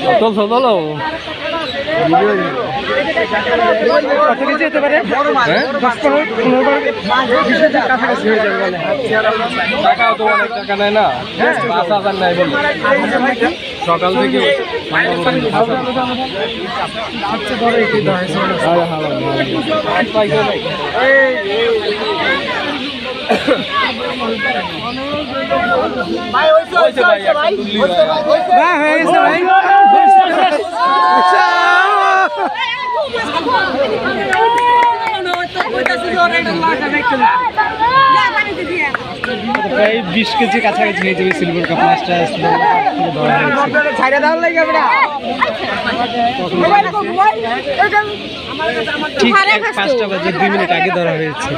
চলো কত কেজি হতে পারে? কাছাকাছি হয়ে যাবে বলে। টাকাও তো অনেক টাকা নেয় না, 5,000 নেয় বলে সকাল থেকে। প্রায় 20 কেজি কাছাকাছি হয়ে যাবে সিলভার কাপ মাছটা। ঠিক 5টা বাজে 2 মিনিট আগে ধরা হয়েছে।